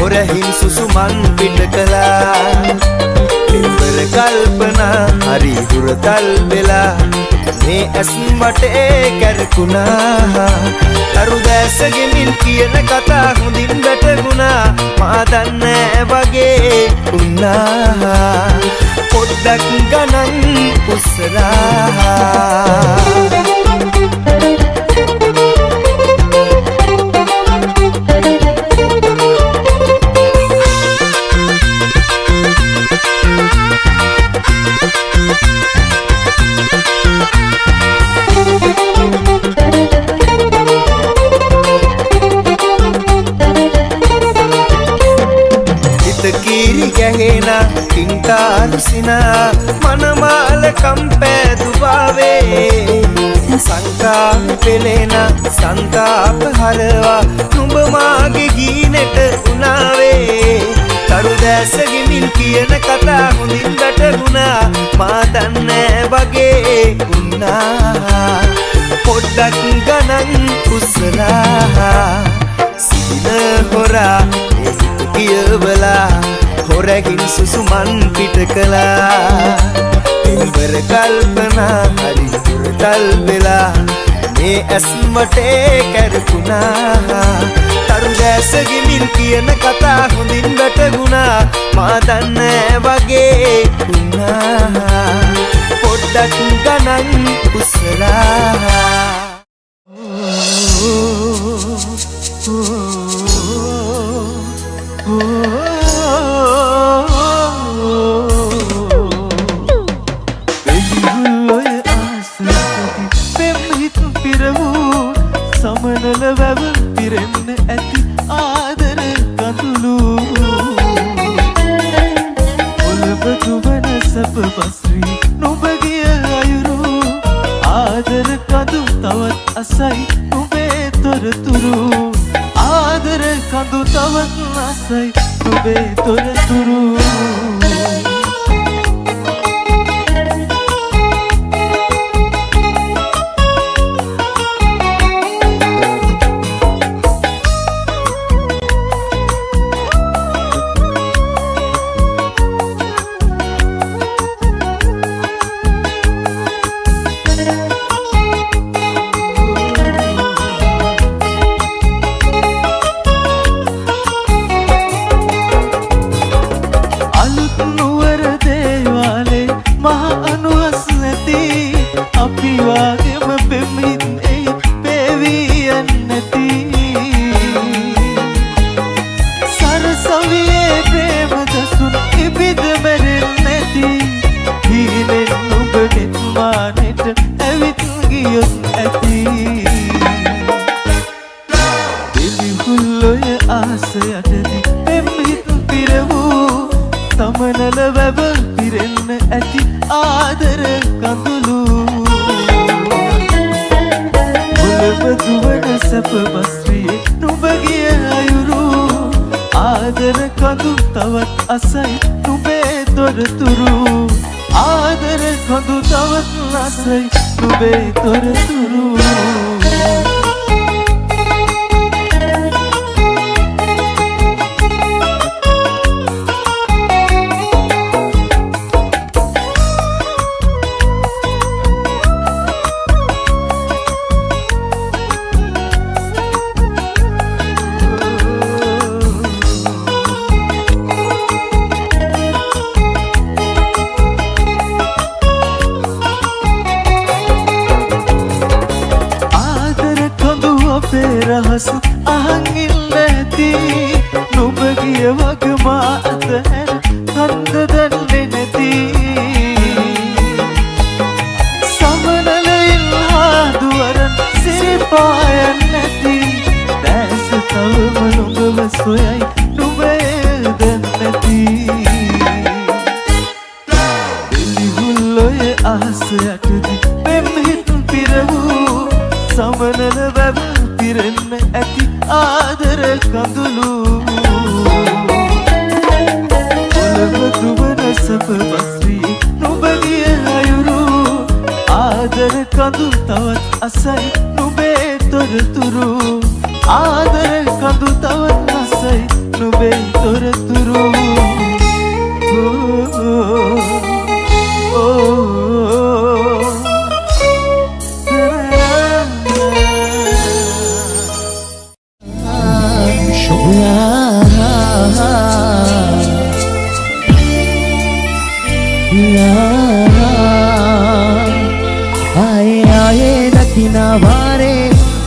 හොරහින් සුසුමන් පිට කළා දෙවර කල්පනා හරි හුරතල් වෙලා මේ ඇස් වටේ කැරකුණා තරු දැස ගෙමින් කියන කතා හොඳින් වැටුණා මා දන්නේ වගේ වුණා පොඩ්ඩක් ගණන් උස්සලා ගැහෙනා කිංකාරුසිනා මනමාල කම්පෑදුවාවේ සංකාප පෙළෙන සංතාප හරවා නුඹ මාගේ ගීනෙට උනාවේ තරු දැස ගෙමින් කියන කතා හොඳින් වැටුණා මා දන්නේ වගේ වුණා පොඩ්ඩක් ගණන් උස්සලා සිහින හොරා කියවලා හොරකින් සුසුමන් පිට කළා දෙවර කල්පනා හරි දුරතල් වෙලා මේ ඇස් වටේ කැරකුණා තරු දැස ගෙමින් කියන කතා හොඳින් වැටුණා මා දන්නේ වගේ වුණා පොඩ්ඩක් ගණන් උස්සලා සමනල වැව පිරෙන්න ඇති ආදර කඳුළු ඔලබ දුවන සැප බස්රි නුඹ ගිය අයුරු ආදර කඳු තවත් අසයි නුඹේ තොරතුරු ආදර කඳු තවත් අසයි නුඹේ තොරතුරු සමනල වැව පිරෙන්න ඇති ආදර කඳුළු ඔලබ දුවන සැප බස්රියේ නුඹ ගිය අයුරු ආදර කඳු තවත් අසයි නුඹේ තොරතුරු ආදර කඳු තවත් අසයි නුඹේ තොරතුරු රහස අහන් ඉන්න ඇති නුඹ ගිය වග මා අතහැර කන්ද දන්නේ නැති සමනලයින් හාදුවරන් සිරිපායන් නැති දැස තවම නුඹව සොයයි නුඹේ දැන් නැති යටදී පෙම් හිතුම් පිරවූ සමනල වැව පිරෙන්න ඇති ආදර කඳුළු ඔලව දුවන සප වස්වී නුඹගේ අයුරු ආදර කඳු තවත් අසයි නුඹේ තොරතුරු ආදර කඳු තවත් අසයි නුඹේ තොරතුරු वारे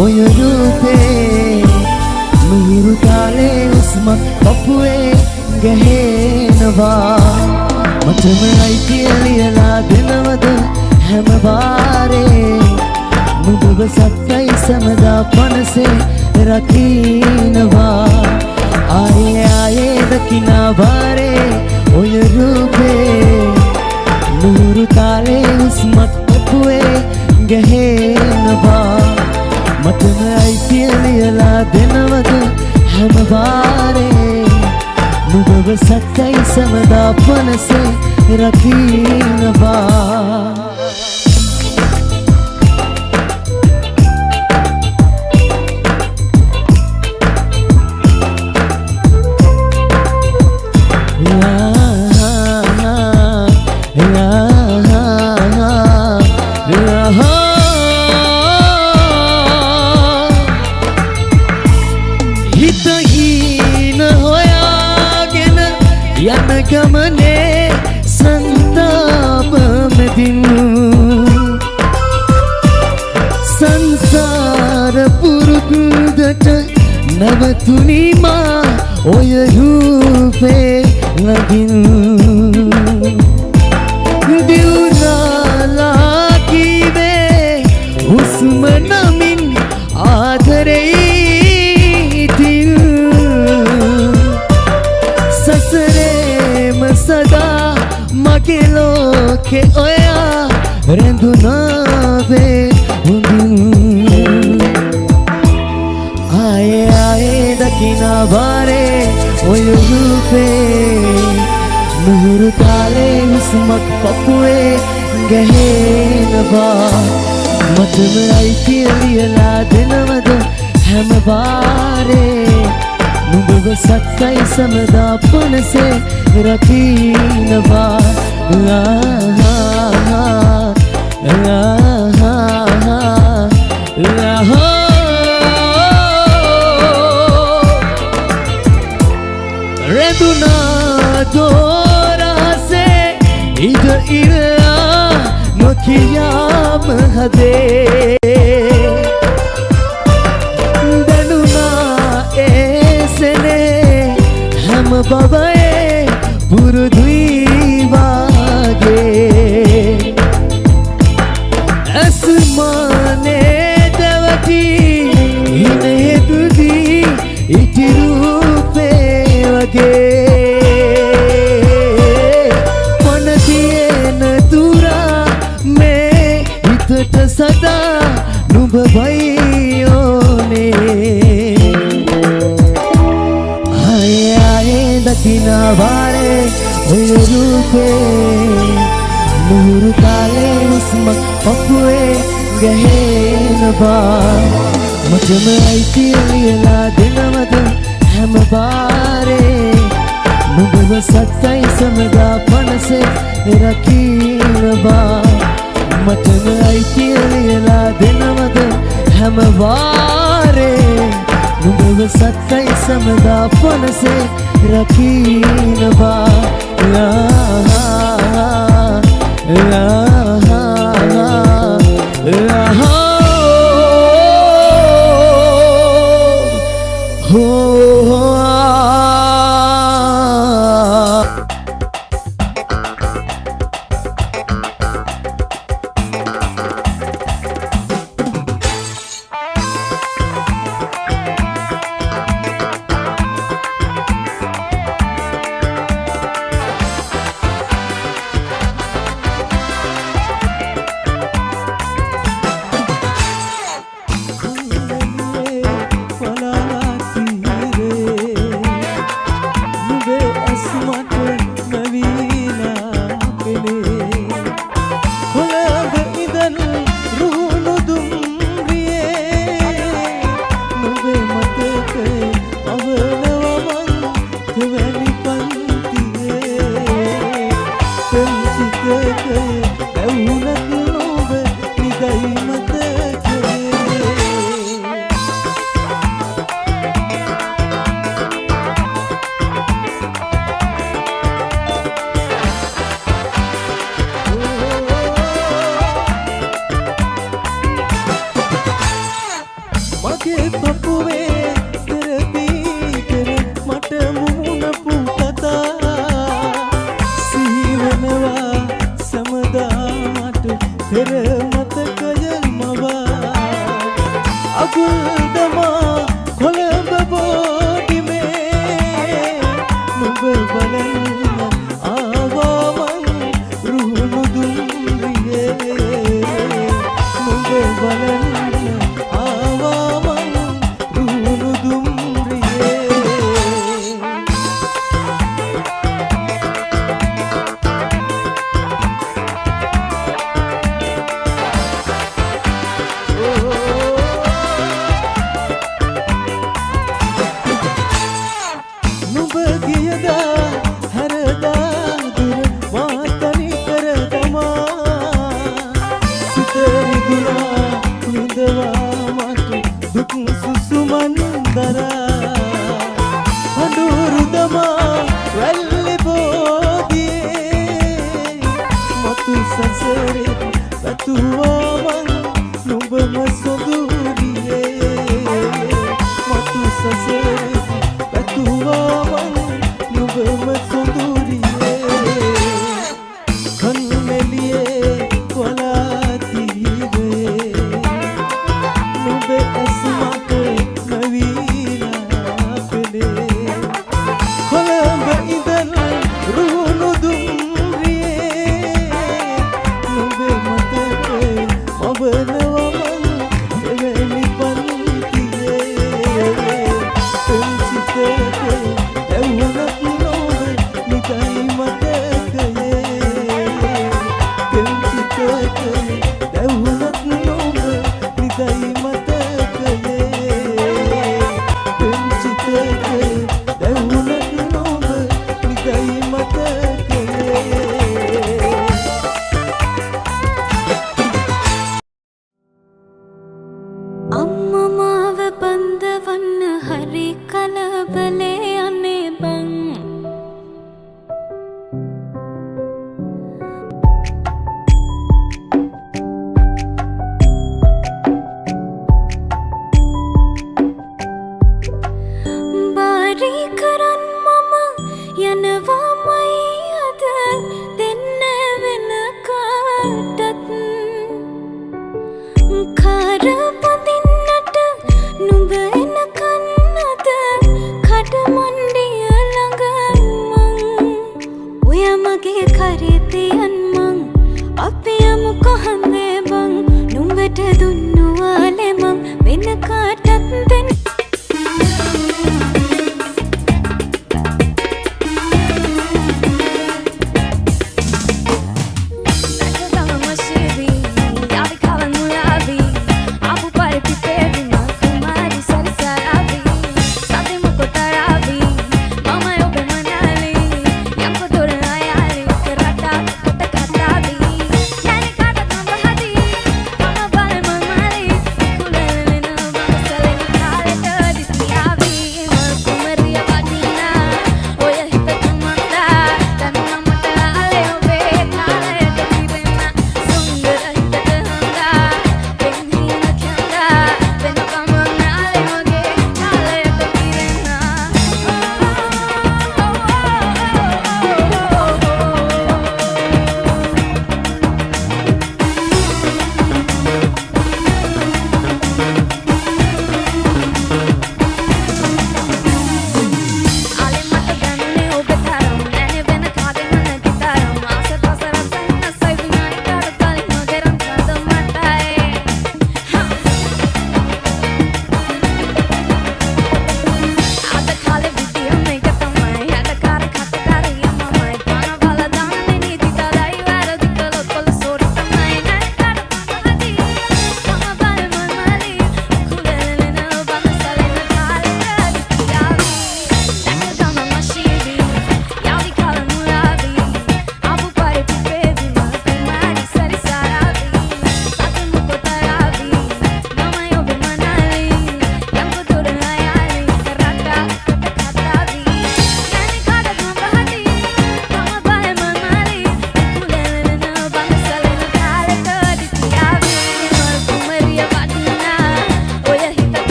ओय रूपे मिहिरु ताले उस्मत पपुए गहनवा मचम අයිතියලියලා දෙනවද හැම වාරේ නුඹව සත්‍යයි සමදා පනසේ රකින්නවා ආයේ ආයේ දකිනා වාරේ ඔය රූපේ මිහිරු තාලේ උස්මත් පපුවේ ගහනවා මටම අයිතියලියලා දෙනවද හැම වාරේ නුඹව සත්‍යයි සමදා පනසේ රකින්නවා ගමනේ සංතාප මෙදින් සංසාර පුරුද්දට නවතුනිමා ඔය රූපේ ලගින් දිවුනාලා කීවේ හුස්ම නමින් ආදරේ सदा मगे लोके ओया रेंदुनावे आए आए दकिना वारे ओय रूपे मुहूर्त ताले उस्मत पपुए गहनवा मचम අයිතියලියලා දෙනවද හැම වාරේ නුඹව සත්‍යයි සමදා පනසේ රකින්නවා රැඳුනා දෝරාසේ ඉද ඉරලා නොකියාම හදේ හැම බබයේ පුරුදුයි වාගේ අස්මානේ දවටි ඉනෙදුදී ඉති රූපේ වගේ මන තියෙන තුරා මේ හිතට සදා නුඹවයි ඕනේ दकिना वारे ओय रूपे मुहूर्त ताले उस्मत पपुए गहनवा मचम අයිතියලියලා දෙනවද හැම වාරේ නුඹව සත්‍යයි සමදා පනසේ රකින්නවා මටම අයිතියලියලා දෙනවද හැම වාරේ නුඹව සත්‍යයි සමදා පනසේ රකින්නවා පෙර මතකය මවා අගුල් දමා කොළඹ බෝඩිමේ නුඹ බලන්න ආවා මං රුහුණු දුම්රියේ නුඹ බලන්න ආවා මං රුහුණු දුම්රියේ නුඹ ගියදා හැරදා දුර මාතනි කර තමා සිත රිදුනා විඳවා මට දුක් සුසුමන් දරා හඬුරු දමා වැල්ලි බෝදියේ මතු සසරේ වැතුවා මං නුඹම සොඳුරියේ මතු සසරේ වැතුවා මං නුඹම සොඳුරියේ කන්නෙලියේ කොලාතිවේ නුඹ ඇස්මක නවීනා පෙළේ කොළඹ ඉඳන් රුහුණු දුම්රියේ නුඹ මතකේ මවනවා මං එවැනි පන්තියේ පෙන්සිතේ ඇවුනත් නොව නිදයි මතකයේ පෙන්සිතේ ඇවුනත් නොව නිදයි මතකයේ පෙන්සිතේ ඇවුනත් නොව නිදයි මතකයේ අම්මා මාව බඳවන්න හරි කලබලේ අනේ බං බාරි කරන් මම යනවාමයි අද දෙන්න වෙන කාටත් කාර පදින්නට නුඹ එනකන් අද කඩමණ්ඩිය ළඟ මං ඔය මගේ කරේ තියන් මං අපි යමු කොහොමේ බං නුඹට දුන්නු ආලේ මං වෙන කාටත් දෙන්න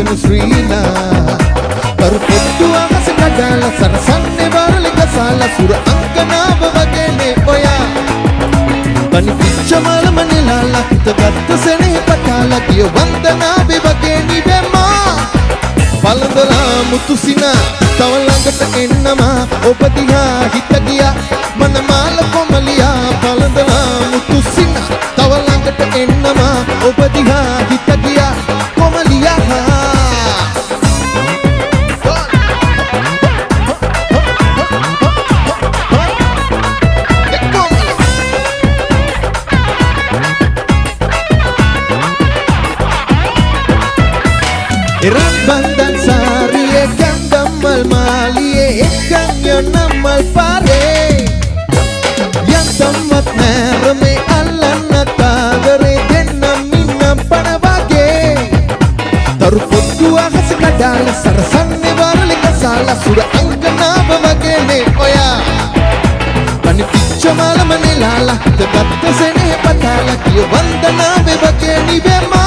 කියන ශ්‍රීලා තරු පොට්ටු අහස කඩලා සරසන්නේ වරලික සාලා සුර අංකනාව වගේනේ ඔයා තනි පිච්ච මලම නෙලාලා හිතගත්ත සෙනෙහ පටාලා කිය වන්දනාවේ වගේ නිවෙමා පළඳලා මුතුසිනා තව ළඟට එන්නමා ඔබ දිහා හිත ගියා මනමාල කොමලියා පළඳලා මුතුසිනා තව ළඟට එන්නමා ඔබ දිහා හිත ගියා කොමලියා Iran bandan sariye gandamal maliye ekang yonamal pare yang tamat merme alana tagare dennam minnam panavage taru pottu ahas kadala sarasanne waralika sala sura anganawa wage ne oya tani pichcha malama nelala hitagatha sene patala kiyo vandanawe wage nivema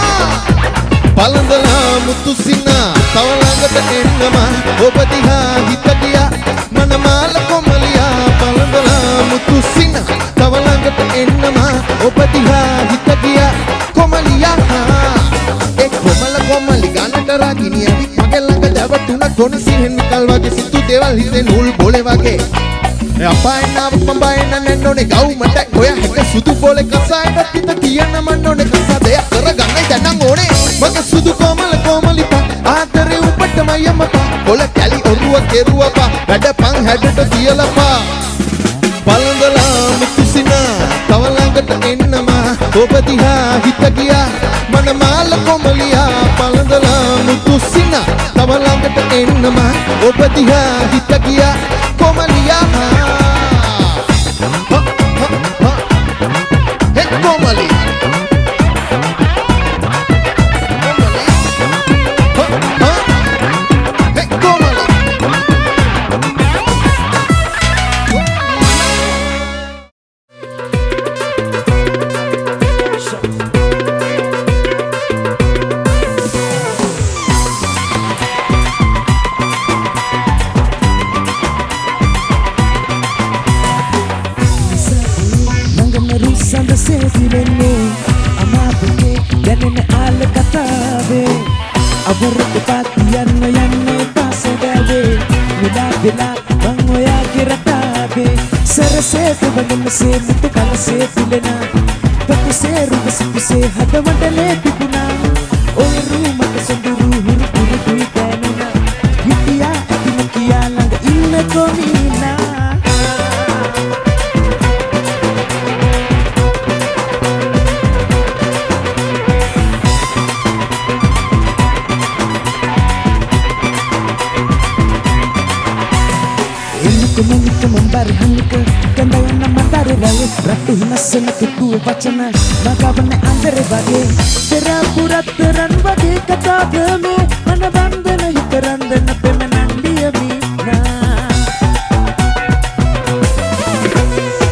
පළඳලා මුතුසිනා තව ළඟට එන්නමා ඔබ දිහා හිත ගියා මනමාල කොමලියා පළඳලා මුතුසිනා තව ළඟට එන්නමා ඔබ දිහා හිත ගියා කොමලියා ඒ කොමලි ගන්නට රාගිනියවි මගේ ළඟ දැවතුන කොන සිහින් නිකල් වගේ සිතු දේවල් හිතේ නූල් බෝලේ වගේ අපායනාව පඹායන නැන්නෝනේ ගවුමට ඔය හැක සුදු බෝලේ කසායට හිත තියන්න මන්නෝනේ කසාදයක් කරගන්නයි දැනන් ඕනේ මගේ සුදු කොමලිපා ආදරේ උඹටමයි අම්මපා කොල කැලි ඔරුව කෙරුවපා වැඩපන් හැඩට තියලපා පළඳලා මුතුසිනා තව ළඟට එන්නමා ඔබ දිහා හිත ගියා මනමාල කොමලියා පළඳලා මුතුසිනා තව ළඟට එන්නමා ඔබ දිහා හිත ගියා කොමලියා හේ කොමලි වචන මගවන අන්දර වගේ පෙරපුරත් රන් වගේ කතාවමේ මන වන්දන හිත රන්දන පෙමනන්දියමි නා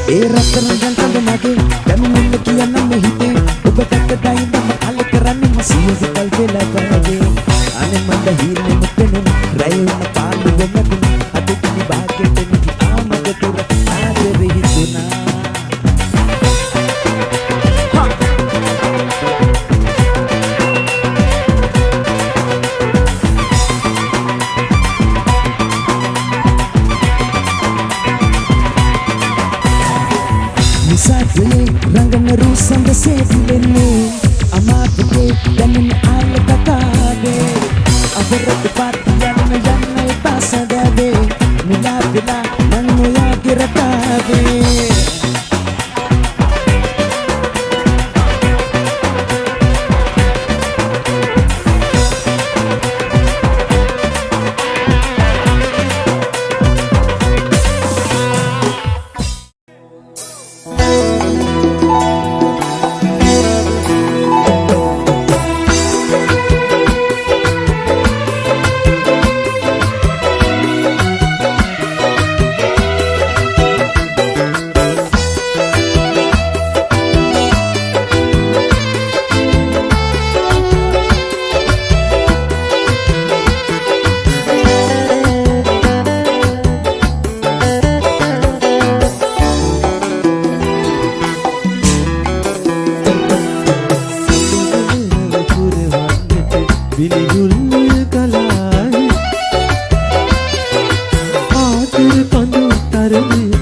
ඒ රත්තරන් ගන්තඳ මගේ දැනුමෙන්න කියන්න මෙහිතේ ඔබ දැක්කදයි මම අල කරන්නේ මසියද කල් වෙලා වගේ අනේ මන්ද හීනේ මුතෙනු රැයුන පාළු වෙනකු අද කිනි භාගෙට නිදි ආමද තුර ආදරෙ හිතුනා Rangana rusanga sevilene amapke danne alle katave avarat patiyanna yanna pasagade mila bila mannoya giratave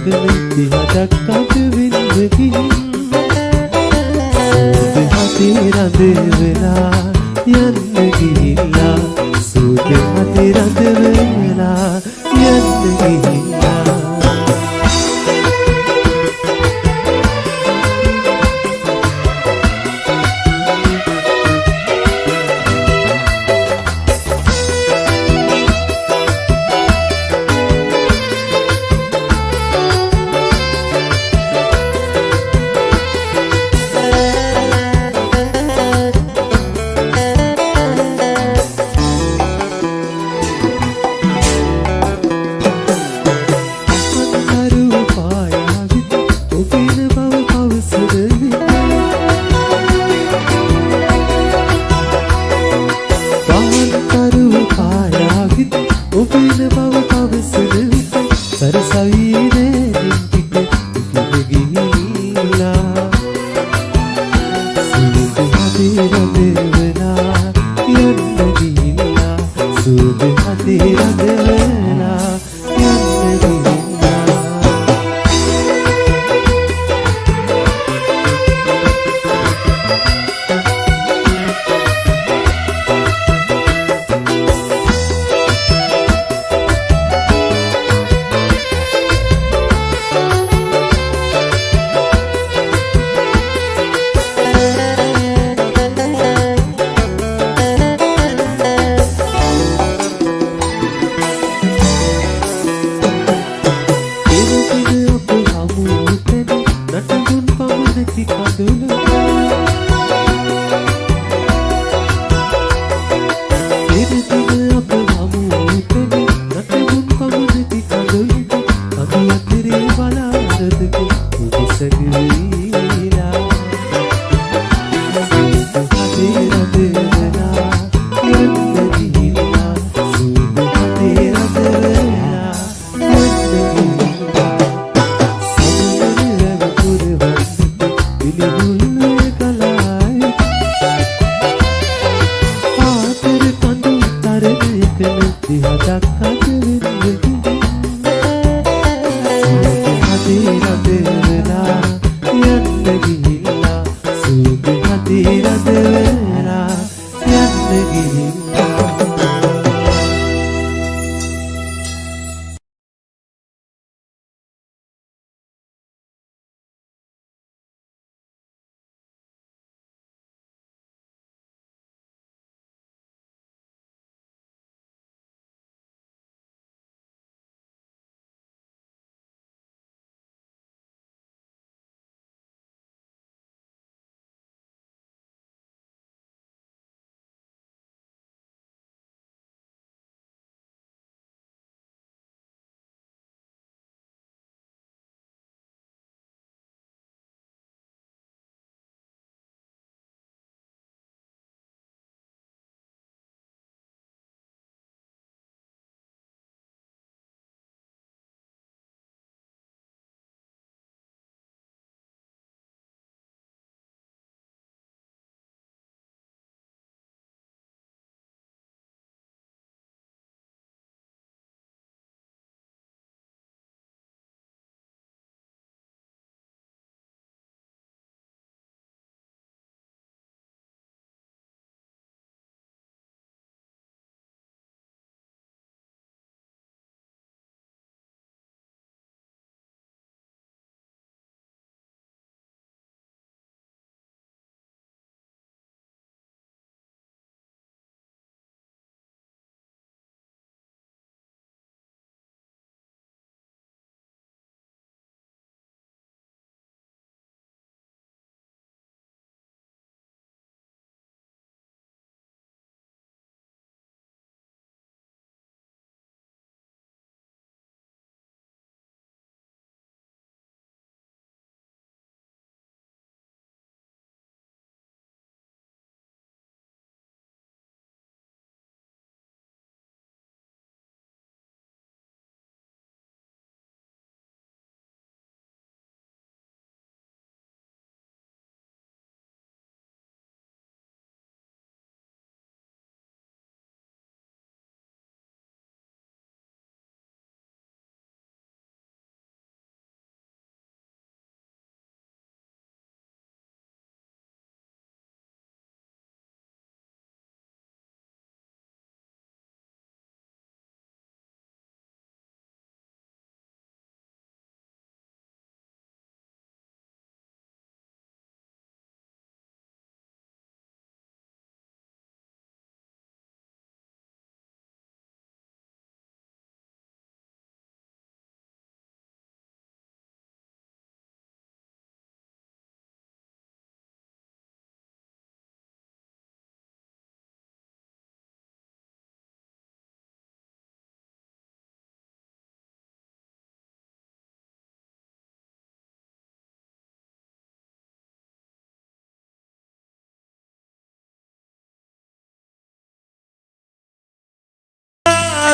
කැමති හදක් අද වින්දකින් හතේ රඳ වෙලා යන්න ගිහිල්ලා සූද හතේ රඳ වෙලා යන්න ගිහිල්ලා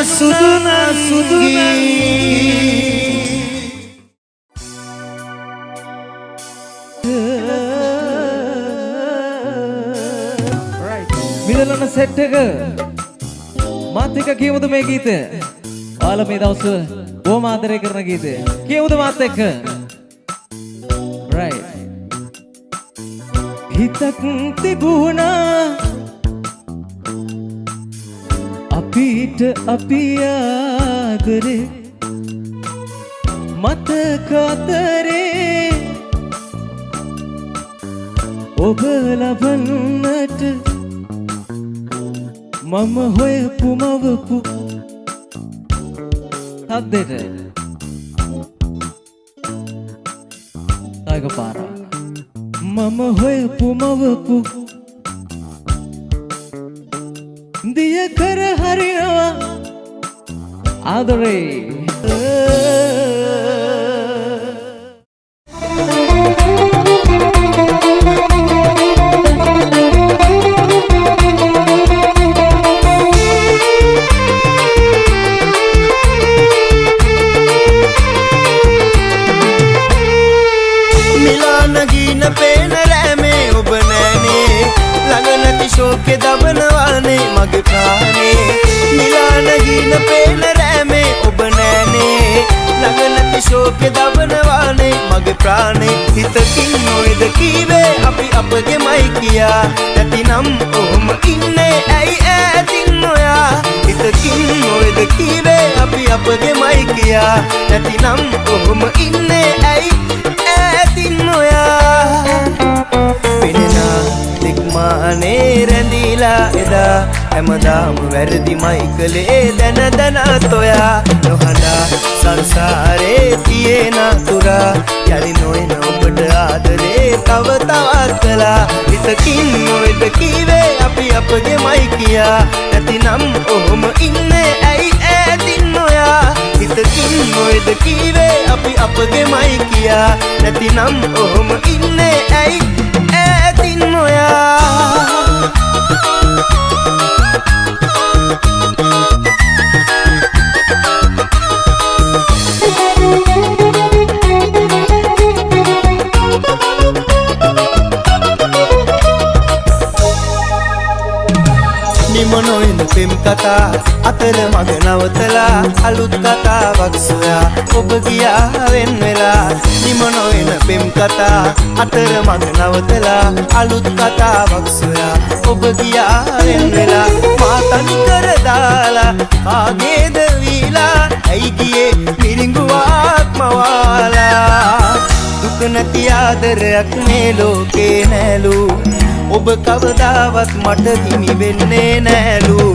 සුදු නංගි මිදලන සෙට් එක මාත් එක්ක කියමුද මේ ගීතය? ඔයාලා මේ දවස් බොහොම ආදරය කරන ගීතය. කියමුද මාත් එක්ක? right. හිතක් තිබුණා අපිට අපි ආදරේ මතක අතරේ ඔබ ලබන්නට මම හොයපු මවපු හද්දෙට තායක පාර මම හොයපු මවපු දිය කර හරිනවා ආදරේ ශෝකේ දබනවානේ මගේ ප්‍රාණේ නිලාන ගින පේන රෑමේ ඔබ නෑනේ ළඟ නැති ශෝකේ දබනවානේ මගේ ප්‍රාණේ හිතකින් නොයද කීවේ අපි අපගේමයි කියා නැතිනම් ඔහොම ඉන්නේ ඇයි ඈතින් නොයා හිතකින් නොයද කීවේ අපි අපගේමයි කියා නැතිනම් ඔහොම ඉන්නේ ඇයි ඈතින් නොයා පෙනෙනා මානේ රැඳීලා එදා හැමදාම වැරදිමයි කළේ දැන දැන තොයා නොහඬා සංසාරේ තියෙන තුරා යලි නොයන ඔබට ආදරේ තව තවත් කළා හිතකින් නොයද කීවේ අපි අපගේමයි කියා නැතිනම් ඔහොම ඉන්නේ ඇයි ඈතින් නොයා හිතකින් නොයද කීවේ අපි අපගේමයි කියා නැතිනම් ඔහොම ඉන්නේ ඇයි ඈතින් නොයා නිමනොයින පෙම් කතා අතර මග නවතලා අලුත් කතාවක් සොයා ඔබ ගියා වෙන් වෙලා නිමනොයින පෙම් කතා අතර මග නවතලා අලුත් කතාවක් සොයා ඔබ ගියා වෙන් වෙලා මා තනි කර දාලා කාගේද වීලා ඇයි ගියේ මිරිඟුවක් මවාලා දුක නැති ආදරයක් මේ ලෝකේ නෑලු ඔබ කවදාවත් මට හිමි වෙන්නේ නෑලු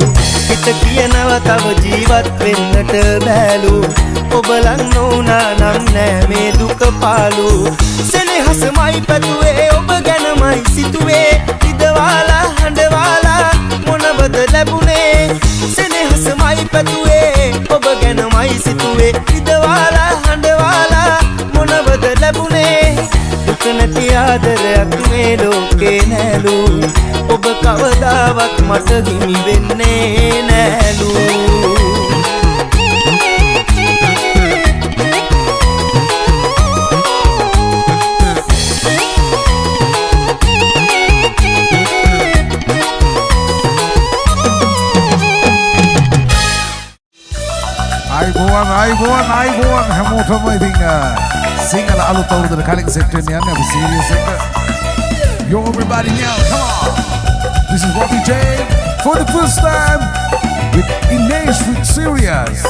හිත කියනවා තව ජීවත් වෙන්නට බෑලු ඔබ ලං නොවුනා නම් නෑ මේ දුක පාලු සෙනෙහසමයි පැතුවේ ඔබ ගැනමයි සිතුවේ ඉදවාලා හඬවාලා මොනවද ලැබුණේ සෙනෙහසමයි පැතුවේ ඔබ ගැනමයි සිතුවේ ඉදවාලා හඬවාලා මොනවද ලැබුණේ දුක නැති ආදරයක් මේ ලෝකේ නෑලු ඔබ කවදාවත් මට හිමි වෙන්නේ නෑලු අයිබෝන් හැමෝටම ඉතින් සිංහල අලුත් අවුරුද්දට කලින් සෙට් වෙන්න යන්නේ අපි සීරියස් එක. Yo everybody now, come on. This is Robbie J for the first time with Inez with Serious.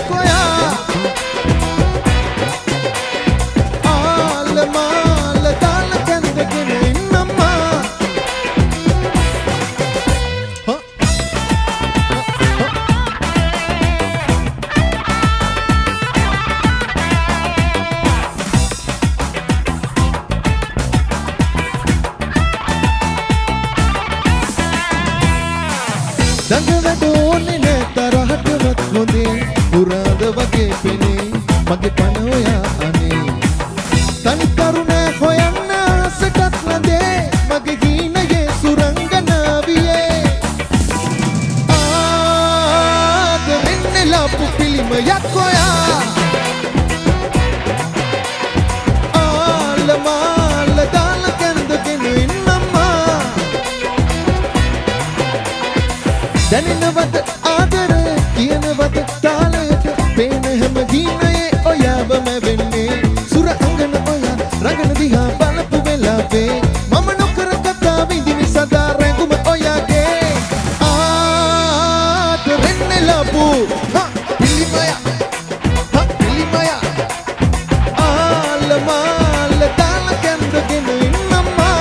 යක්කොයා ආල මාල දාල කැඳගෙන ඉන්නම්මා දඟලට ඕනේ නෑ තරහටවත් හොඳේ පුරාද වගේ පෙනේ මගේ පන ඔයා අනේ තනි කරුණෑ හොයන්න ආසටත් නැදේ මගේ ගීනයේ සුරංගනාවියේ ආදරෙන්නේ ලාපු පිළිමයක් ඔයා ආල මාල දාල කැඳගෙන ඉන්නම්මා දැනෙනවද ආදර කියනවද තාලයට පේන හැම ගීනයේ ඔයාවම වෙන්නේ සුර අංගන ඔයා රඟන දිහා බලපු වෙලාවේ මම නොකර කතා විඳින සදා රැඟුම ඔයාගේ ආදරෙන්නේ ලාපු පිළිමය පිළිමය ආල මාල දාල කැඳගෙන ඉන්නම්මා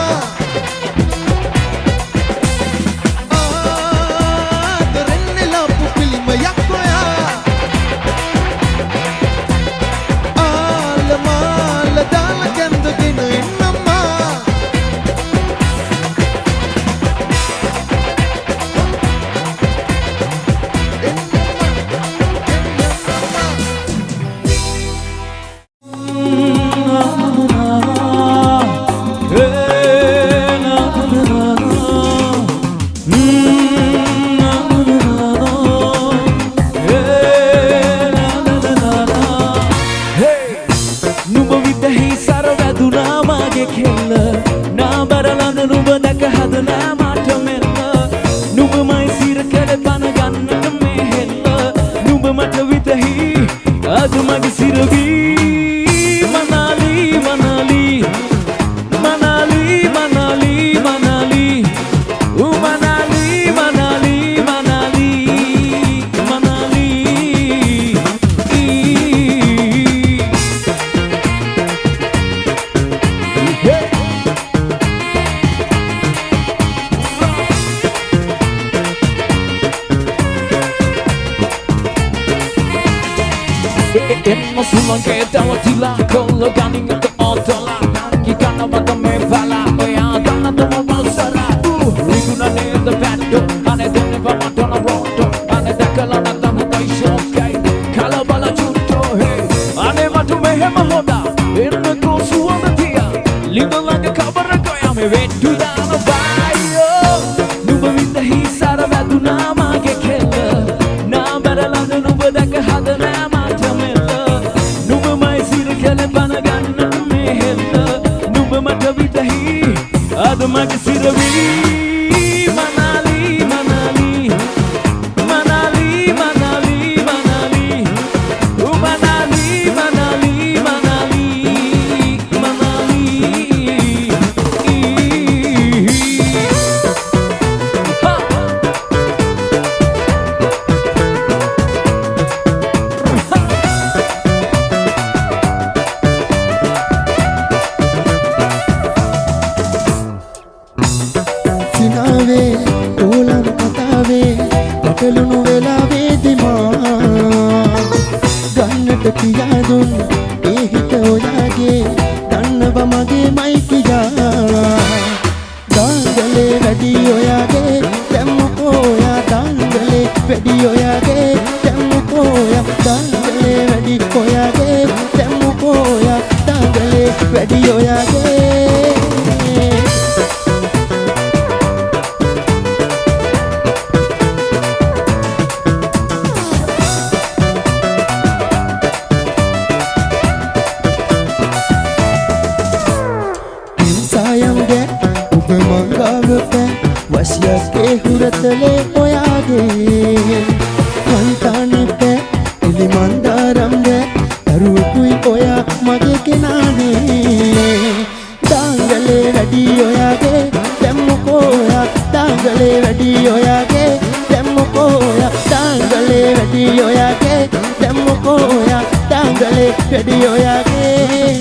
වසියගේ හුරතලේ ඔයාගේ කන්තානෙට එලි මන්දාරම්ගේ දරුවෙකුයි ඔයා මගේ කෙනානේ බැලේ කැඩි ඔයාගේ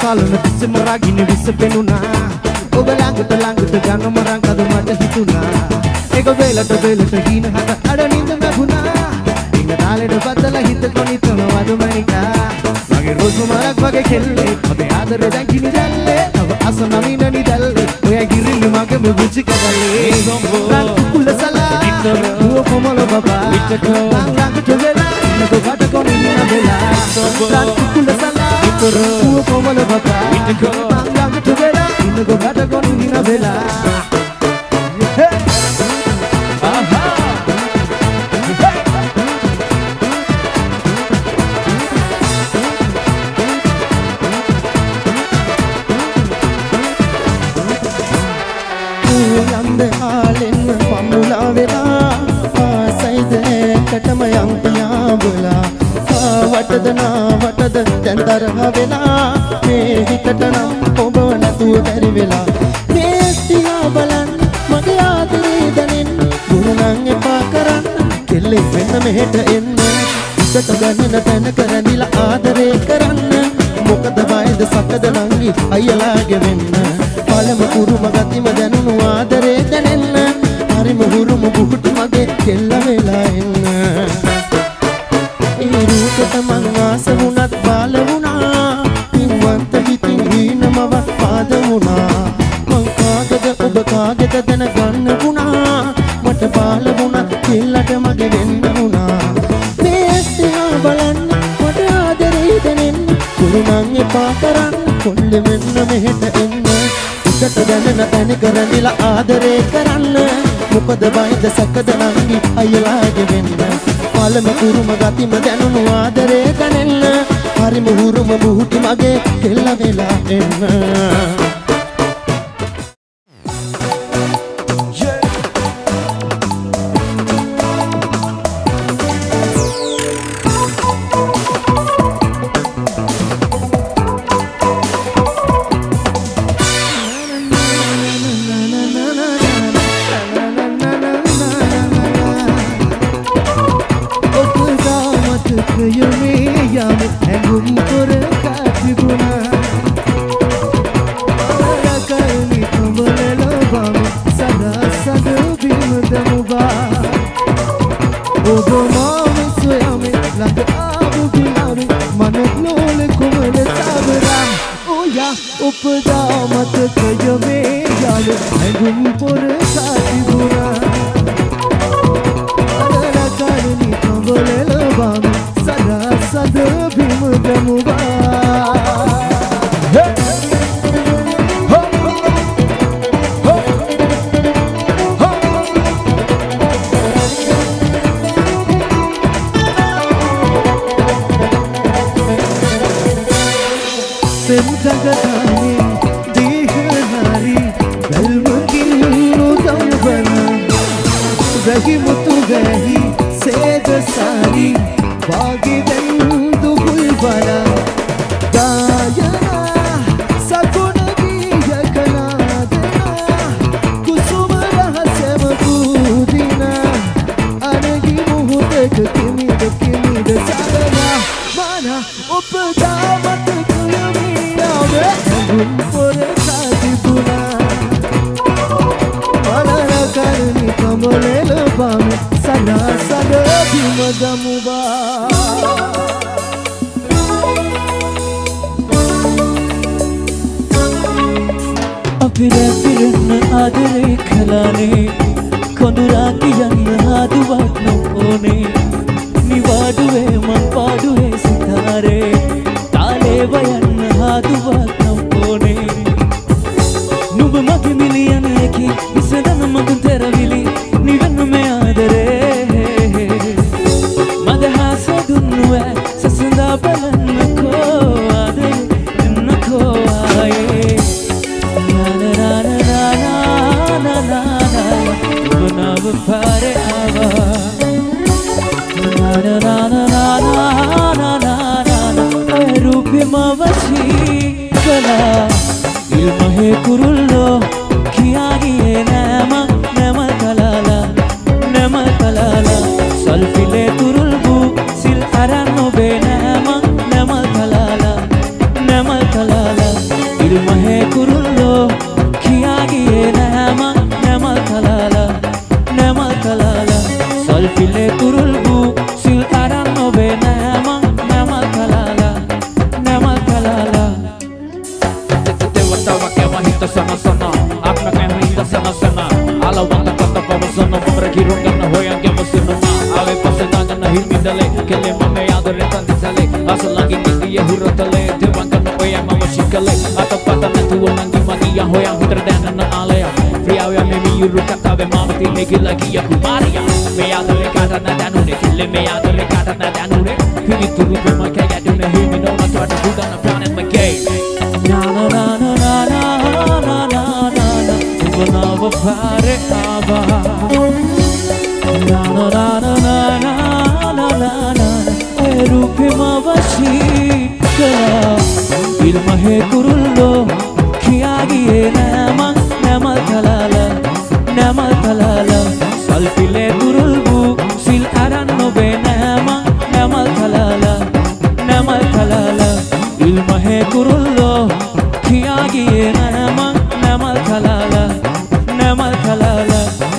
Salana bisa meragini bisa penuna Oba langgut gana marang kadu mata hituna Ego bela hina hata ada ninda guna Inga dale do badala hita koni tono wadu manika Mage rosu marak bage kelle Abe adare dankini dalle Ava asana mina ni dalle Oya girilli mage me buchi kadalle Ran kukula sala Uo komolo baba Lang bela Nago gata koni nina bela Ran kukula sala Uo komolo baba Lang bela Nago gata koni nina bela වටද දැන් තරහ වෙලා මේ හිතට නම් ඔබ නැතුව බැරි වෙලා මේ දිහා බලන්න මගේ ආදරේ දැනෙන්න බුරුණන් එපා කරන්න කෙල්ලෙක් වෙන්න මෙහෙට එන්න හිතට ගන්න තැන කරනිලා ආදරේ කරන්න මොකද වයද සකද නංගි අයියලාගේ වෙන්න පළම උරුම ගතිම දැනුණු ආදරේ දැනෙන්න අර හරිම හුරුම බුහුටු මගේ කෙල්ල වෙලා එන්න ඒ රූපෙට මං ආස වුණත් බාල වුණා පින්වන්ත හිතින් හීනමව පාද වුණා මං කාගද ඔබ කාගද දැනගන්න වුණා මට බාල වුණත් කෙල්ලට මගේ වෙන්න වුණා මේ ඇස් දිහා බලන්න මට ආදරේ දැනෙන්න කුරුණන් එපා කරන්න කොල්ලෙ මෙන්න මෙහෙට එන්න උඩට දැනෙන තැනක රැඳිලා ආදරේ කරන්න මොකද වයිද සැකද නංගි අයියලාගේ වෙන්න පාලම කුරුම ගතිම දැනුණු ආදරේ කනෙන්න හරිම හුරුම බුහුටි මගේ කෙල්ල වෙලා එන්න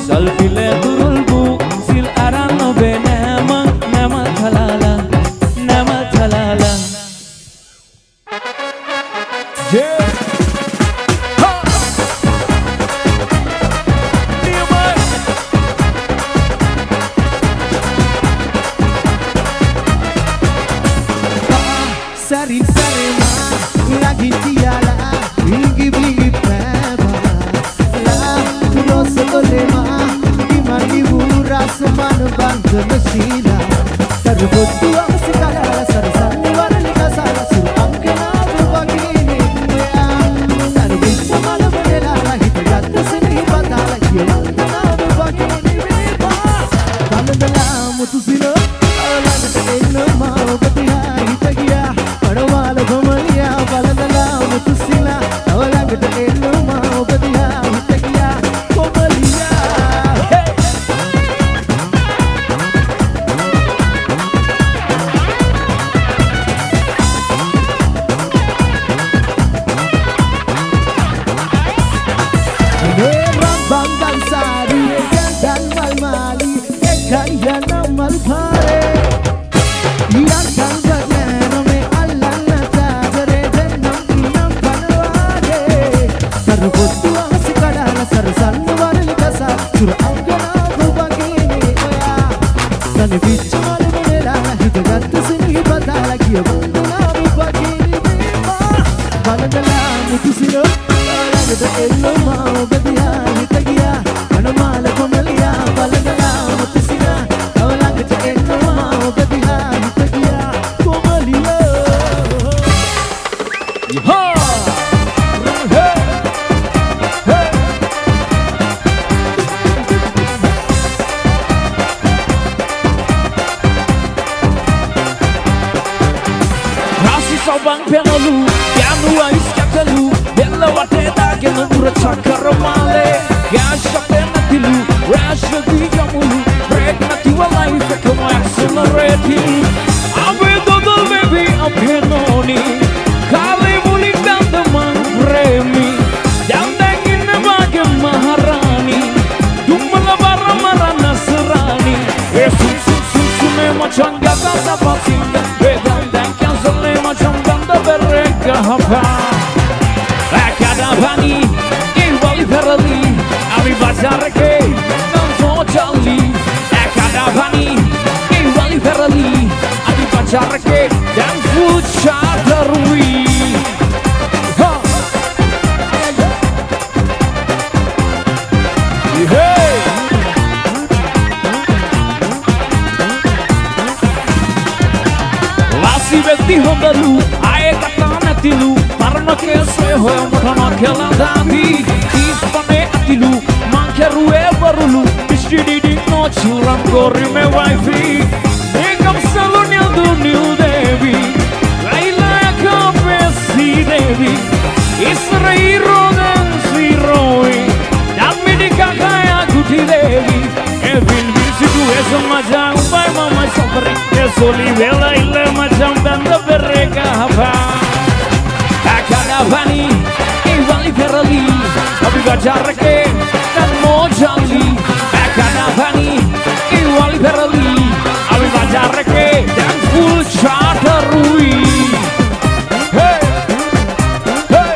Selfie Agama sila Terbutu ang sikala Sarasan ni warali kasala Suru angkana bubagini Tarbisa malam nila Hita yatta sini batala Angkana bubagini Kalandala mutu sila Alana ka eno mao Patiha hita giya Parawala bhamaliya Kalandala mutu sila Alana ka eno mao Patiha hita giya Komaliya Rambang dan sari dan mal-mali Ekaya namal pare Yang dan gadena me Allah na jagare Denam inam panwade Sarvutu ang sikadala Sarasan warali kasa Sur angkana bubagini oya Sani bichu malu munela Hita gattu sini batala Kiya bangana bubagini bima Balandala mutu sino Alagda ello mao Badiha hita giya Anamala komaliya Balandala mutu sina Alagda ello mao Badiha hita giya Komaliya Rasi sobang penalu Pianu ais katalu Bella wate dage nura chakara male Gasha penatilu Rasha di jamulu Break nati walai Fekama accelerating Abe dodol baby Abenoni Kali muli dandaman premi Dandangin bage maharani Dumala bara mara nasrani Sum sum sum sume macam gata sapatinga Bedandang cancele macam ganda bereka hapa Akadavani Iwali ferali Abi bazarke Nanzo jali Akadavani Iwali ferali Abi bazarke Dan fucha darui Hey! Lasi vesti hondalu Ae katana tilu Parma ke se hoya mutana kela dandi Ispane atilu Mankeru e barulu Mishti didi no churam gori me wifi Ekam salunya du new devi Laila ka pesi devi Israi rodan siroi Damidi kakaya kuti devi Evil visitu esa majang Bai mama sopre Esoli vela ille majang Danda bereka hapa Akadavani Iwali ferali Abi bajarke Dan mojali Akadavani Iwali ferali Abi bajarke Dan full charterui Hey! Hey!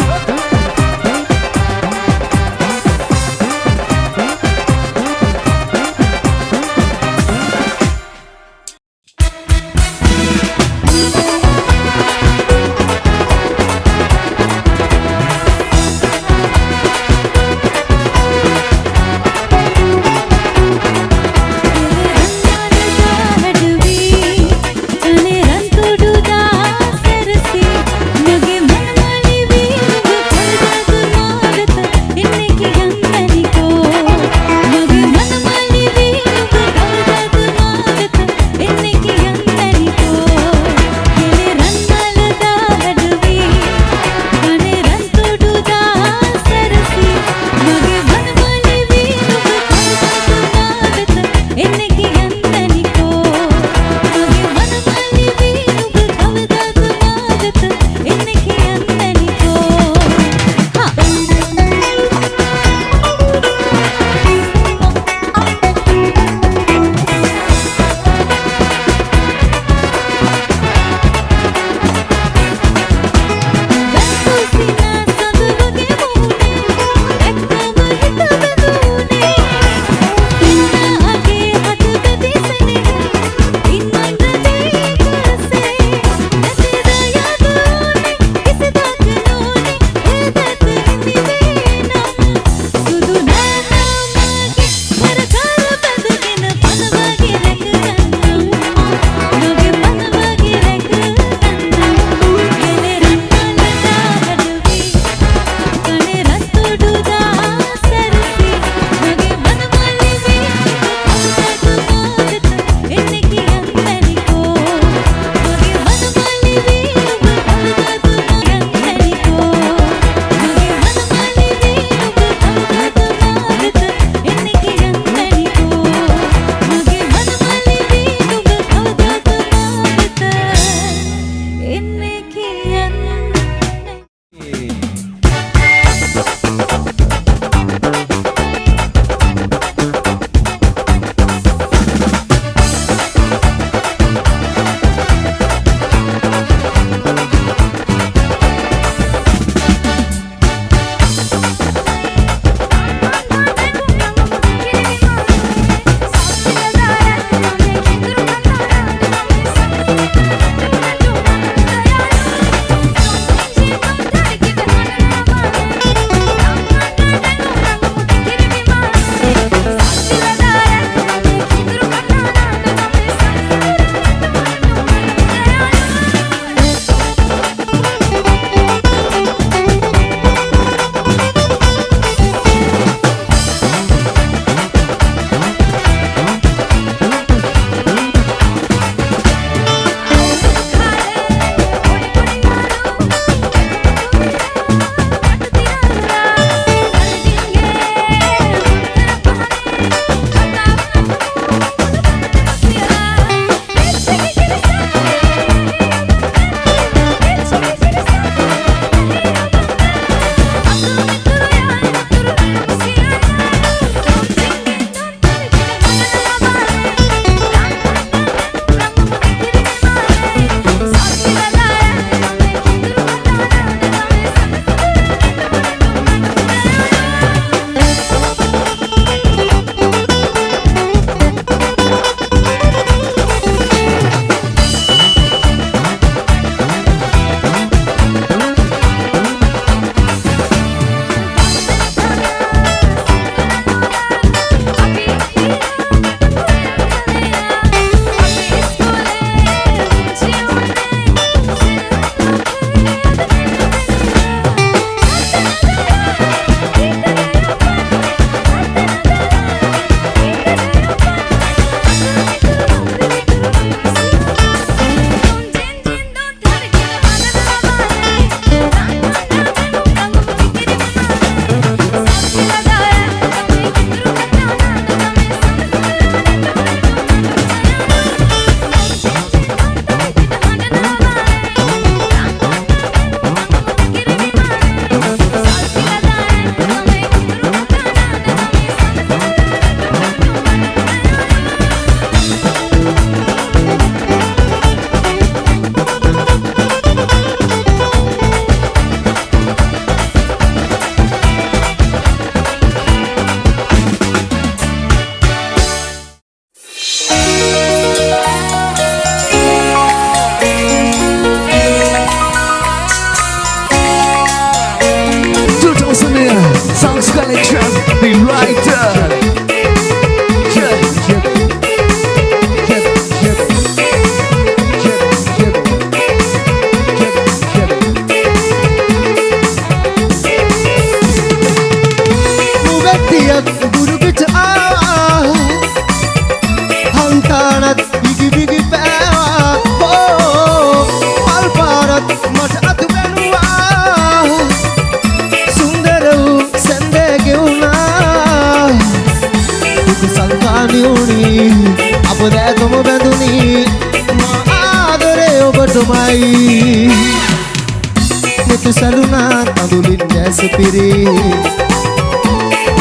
පිරේ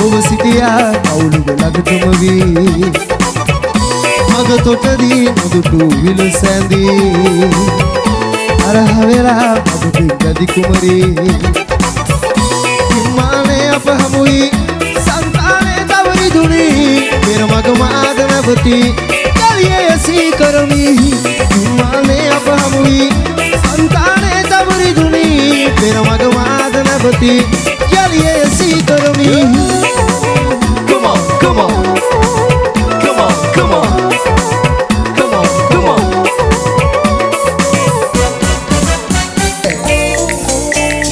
ඔබ සිටියා කවුළුව ළඟටම වී මග තොටදී නොදුටු විලසැඳී අරහ වෙලා මග පිටදි කුමරී හිමානේ අප හමුයි සංතානේ තවරිදුනි පෙර මග මාද නැවති කලියේ සී කරමි හිමානේ අප හමුයි සංතානේ තවරිදුනි පෙර මග මාද නැවති කලියේ සී කරමි. Come on, come on, come on, come on, come on, come on.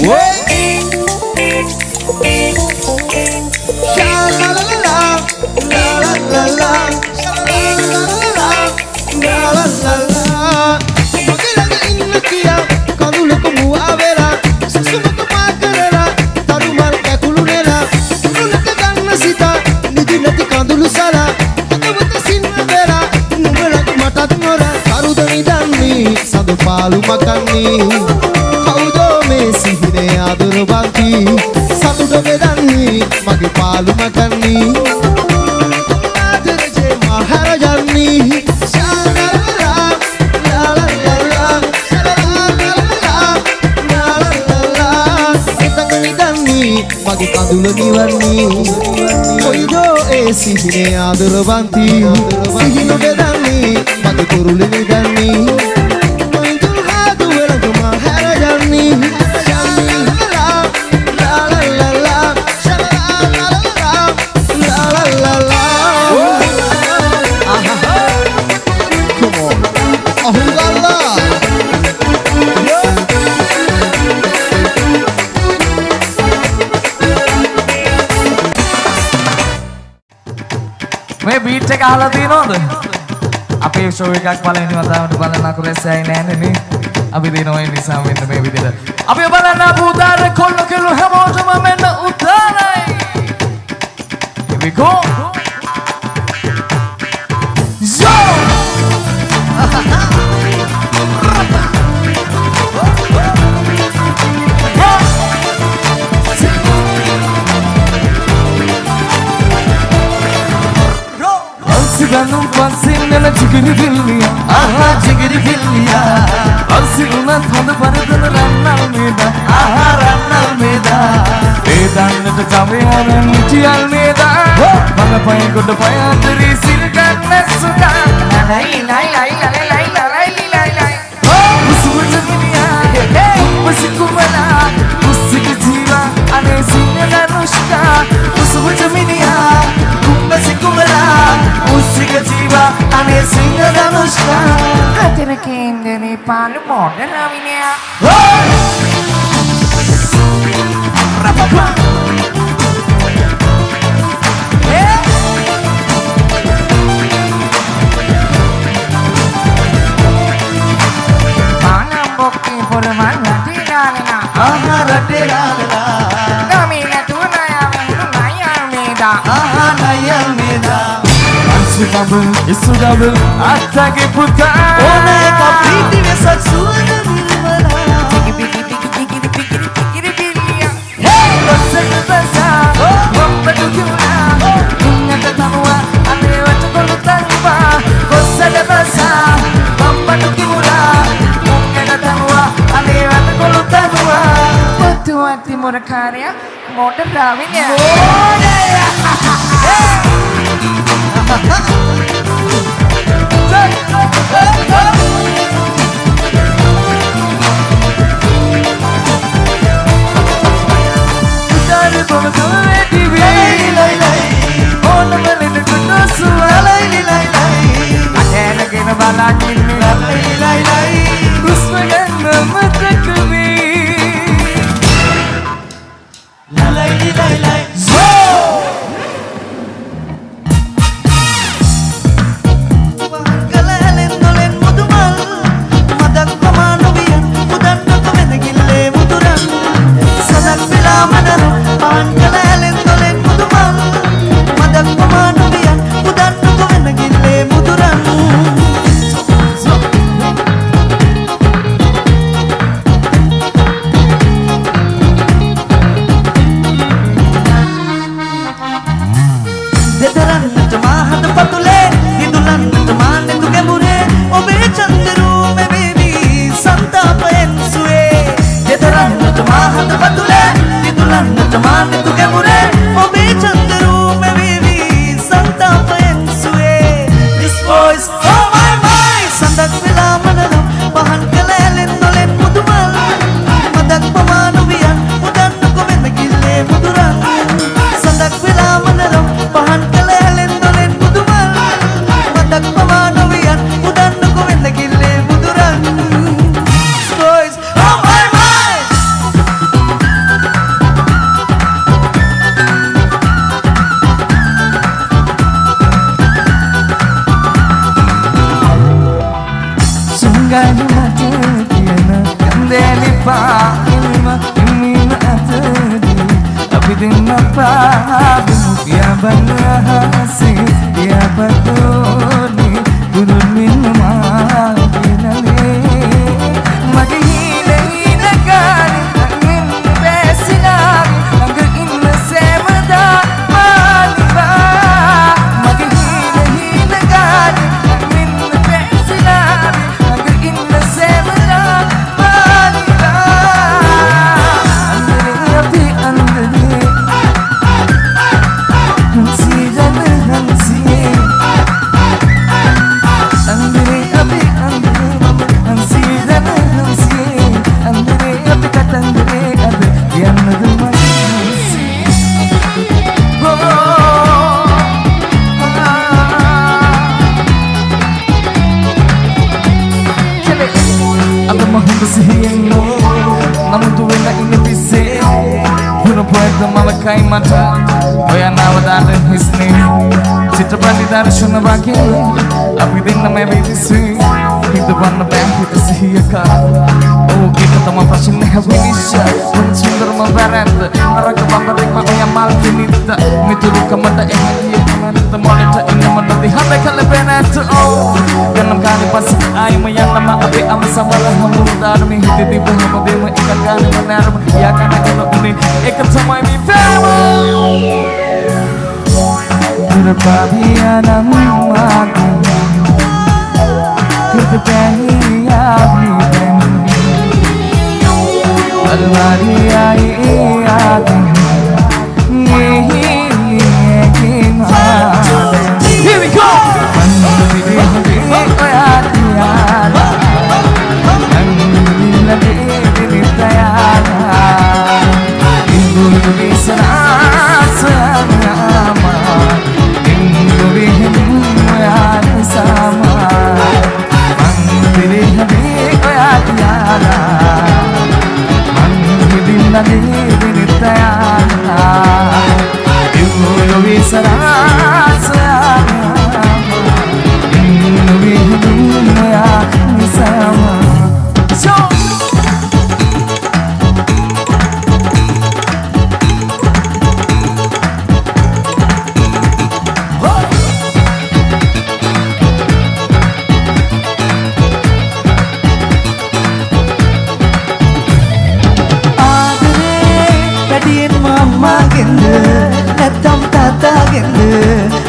What? Sha la la la la la la la, sha la la la la la la la. Magalaga inna kiya kadulku muavera, susumuku makarela, tarumal kakulunela, kulunka ganna sita, nidinati kadulu sala, takawata sinna vera, nubalaku matat ngora, karudani danni, sadu palu makanni. आदर बांकी सतुट बेदानी मगे पालू मकन्नी आदर जे महाराजानी शाला ला ला ला ला शाला ला ला ला ला ला इतंगनी दानी मगे कांदुल निवन्नी कोई दो ऐसी ने आदर बांकी सिहिनो बेदानी मगे कुरुल निदानी कोई दो हाथ वेलक महाराजानी මේ බීට් එක අහලා තියෙනවද? අපේ ෂෝ එකක් බලන්න වතාවට බලන්න අකුරු ඇස්සයි නෑනේ නේ. අපි දිනනවා ඒ නිසා මෙන්න මේ විදිහට. අපි බලන්න පුතාර කොල්ල කෙළු හැමෝටම මෙන්න උත්තරයි. Here we go. Yo! Ganum pasin nela jigiri filliya aha jigiri filliya arsi unat hond baradan rannal meda aha rannal meda vedannata jamiyana nitiyal meda bala pay goda pay adri sil ganna suka lai lai lai lai lai lai lai lai usuja miniya usikumala usiki jiva ane singa nushka usuja miniya usikumala usika jiva ane singa danushka atira kendene palu moda ravinya rapapa mana bokki purmana tiralena aha ratiralena namina tunaya naya meda aha naya meda Isso double attaque puta Ona kapiti vesa suana nirmala Tiki piki piki piki piki piki piki Hey Rosa basa Wamba dukiuna Punya tatamua Ane wacha kolutangpa Rosa basa Wamba dukiuna Punya tatamua Ane wacha kolutangpa Watu wati murakarya Moda ravinya Moda ya Sanggayu mata kiana Kandeli pa'ilma Imina atadi Abidin apa Bimu ya banahasi Ya batoni Gurun minuma Binali Magi hina gari Angin besinari Angin inna semada Maliba Magi hina gari Angin besinari Angin inna semada Maliba Andri api andri Hansi jana hansi Andri api andri Hansi jana hansi Andri api katandri Adri yang naduma hansi Aku mahu bersihmu Namun tuwe na inipise Puno poeta malakai mata Oya nawa darin hisni Chitrapati dari shuna baki Abidin na may bitisi Hidupan na bang kita sihiyaka Oh kita tama passion na hawinisya Pun sundar mabarat Naraka pambarik ma oya mal finita Mitulu kamata ehadiya kamanita Monita ina manati hati kalebenata Oh Ganam kali pasi ay mayan nama api ama samara hamudar Mi hiti tiba hamade ma ikan kani manar Ya kana ino ini ikan sama mi famo Berbahagia namun aku Ketepahi abiden Al-Maria iyakan Here we go!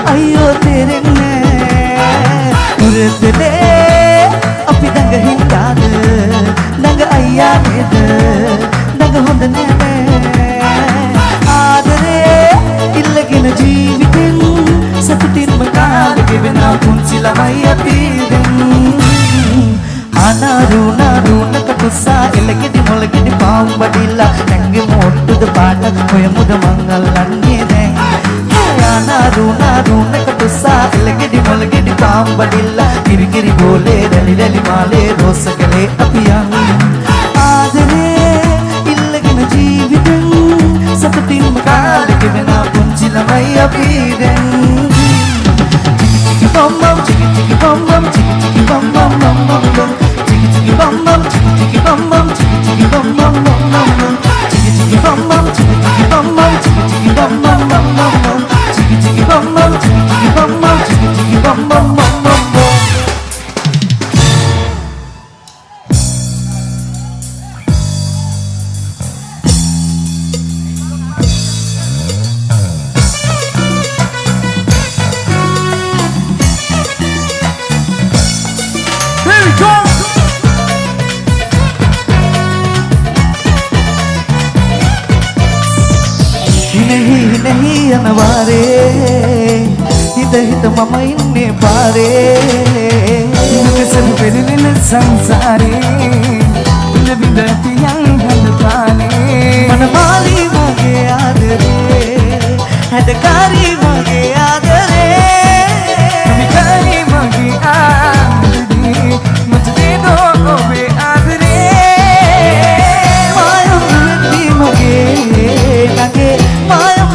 Ayo terene Uretele Api danga hindada Danga ayameda Danga honda nene Adare Illagina jeevitin Sakutin makalage Vena punsila mayapiden Anaru naru nakatusa Illagidi molagidi paambadilla Nange mottуда paata Koyamuda mangalanne Naru naru nakatusa Illagidi molagidi paambadilla Kirikiri bole rali rali male Rosakale apiyang Adare Illagina jeevitan Sakutin makalage Vena punsila mayapiden Chiki bam bam chiki chiki bam bam chiki chiki bam bam bam bam bam Chiki chiki bam bam chiki chiki bam bam chiki chiki bam bam bam bam bam Chiki chiki bam bam chiki chiki bam bam chiki chiki bam bam bam bam bam Chiki chiki bam bam chiki chiki bam bam chiki chiki bam bam bam bam bam नहीं अनवारे हित हित मम इन्ने पारे सब peril संसारे बिंद बिंद पियं हंदताने मनमाली मगे आदरे हदकारी मगे आदरे विकारी मगे आदरे मुझे दो बे आदरे मायम दी मगे नगे मायम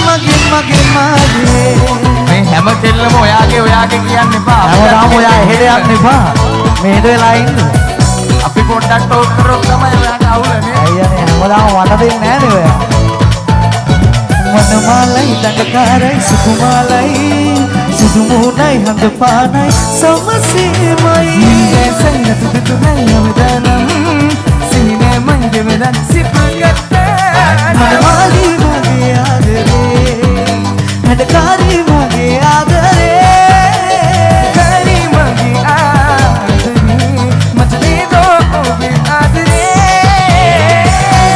Magi ඔයාගේ කියන්න එපා. හැමදාම ඔයා එහෙට යන්න එපා. මෙහෙට වෙලා ඉන්න. අපි පොඩ්ඩක් ටෝක් කරොත් තමයි ඔයාට අවුලනේ. අයියනේ හැමදාම වට දෙන්නේ නැහනේ ඔයා. වනමාලයි දඟකාරයි සුකුමාලයි සුදු මුහුණයි හඳ පානයි සමසීමයි සැනතු තුතුමයි අවදානම් සිහිනේ මංගේ මෙදන් සිපගත්තා වනමාලි මගේ ආදරේ හඬකාරි මගේ ආදරේ කාරි මගේ ආදරේ මචනේ දෝ ඔබේ ආදරේ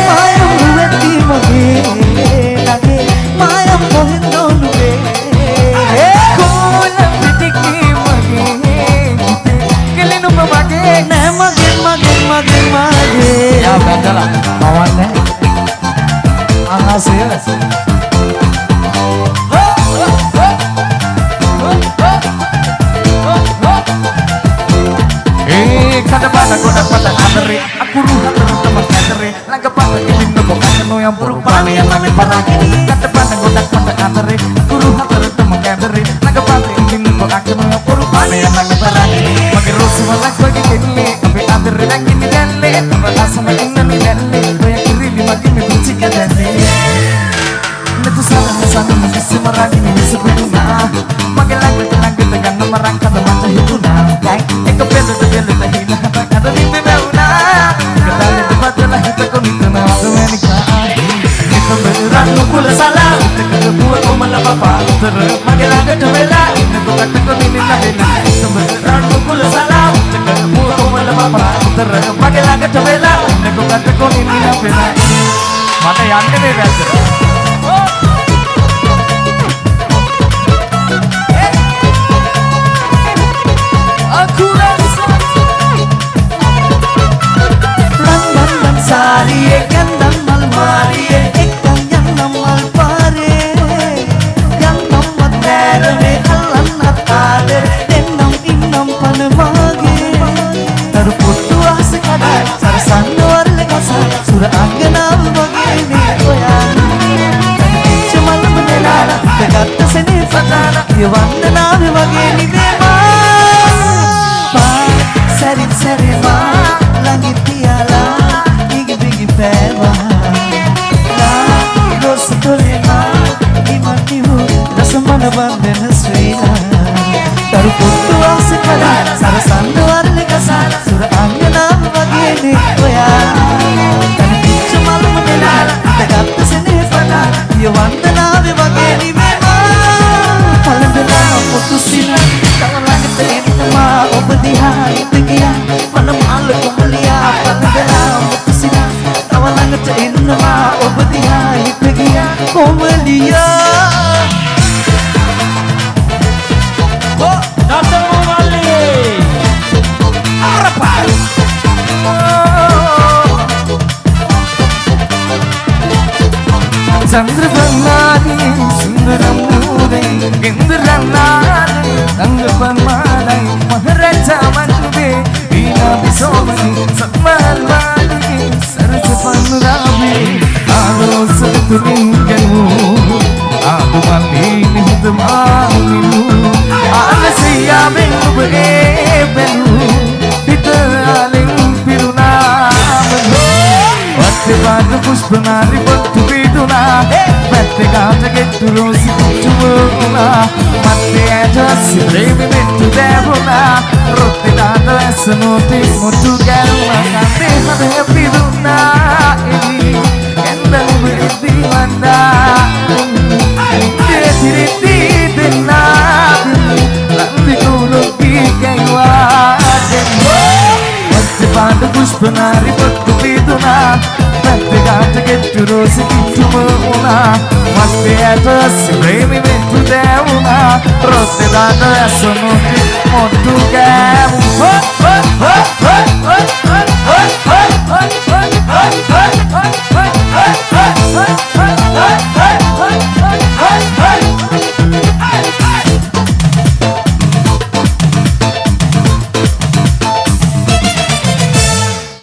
මායම් වෙති මගේ මායම් කොහෙන්දෝ නුඹේ කොල පිටිකේ මගේ කෙලි නුඹ මගේ නෑ මගේ යා බඳලා මවන්නේ ආහසේ කඩපාඩ ගොඩපඩ අතරේ අකුරු හතර තම කතරේ ළඟපත ඉන්න කොකනෝ යම් පුරුපාණිය මම පරාකිනි කඩපාඩ ගොඩපඩ අතරේ අකුරු හතර තම කතරේ ළඟපත ඉන්න කොකනෝ යම් පුරුපාණිය මම පරාකිනි මගේ රොස් වලක් වගේ කෙල්ලේ අපේ අතරේ රැකිනි දැල්ලේ තම අසම ඉන්නනි දැල්ලේ ඔය කිරිලි මගේ මෙපුචි කදන්නේ නතු සාන කිසි මරාකිනි විසුදුනා මගේ ළඟට ගන්න මරන් කද මට හිතුණා එක පෙරට පෙරට හිනා කද නිමෙ වුණා කතාලෙත් බදලා හිතකො නිතනවා සමනිකා නිතම රන්නු කුල සලා කරපුව කොමල බපා උතර මගේ ළඟට වෙලා ඉන්නකො කටකො නිමිලා වෙලා නිතම රන්නු කුල සලා කරපුව කොමල බපා උතර මගේ ළඟට වෙලා ඉන්නකො කටකො නිමිලා වෙලා මට යන්නේ මේ වැද්දට Sariye gandam malmariye ekkan yannam malpare yannam madare me allanat ade ennam innam panmage taru puttu askada sarasannu warle kasa sura anganav wage ne oya chumal munelala tegatta sene fatana yavandana wage nivema pa sari sari ma langitiyala Peva la rosa tolena imanivu rasamana bandena sweela taru puttu asikala sarasandu warle kasa sura angana wage ne oya tan pichu malu nelala tagatta sene fana yavandana wage nivema palandana puttu sina tamalagate enma obadiha itiya manamalu kumaliya palandana puttu sina tamalagate enma obadiha itiya kumaliya oh Dr. Mawali apa Chandra Bangani Sundaram Mure Indranani Ranga Pamalai Maharaja Mande Veena Visomani Satmal Mali Sarasa Panurabi Ado Satulinganu Ado Mali Nihidamanu Alasiya Benu Benu Pita Aling Pirunamanu Vattevada Pushpanari Vattu Viduna Vattevada Gettu Rosi Puchumuna Matteyata Sibremi Mettu Devuna Rottedata Esanoti Muttu Garuna Kande Hade Piduna Eli Endanu Vidhi Vanda Tiriti Dinna Landi Kuluki Kaiwa Vattevada Pushpanari Vattu Viduna Vattevada Gettu Rosi Puchumuna Matteyata Sibremi Mettu Devuna Rottedata Esanoti Muttu Garuna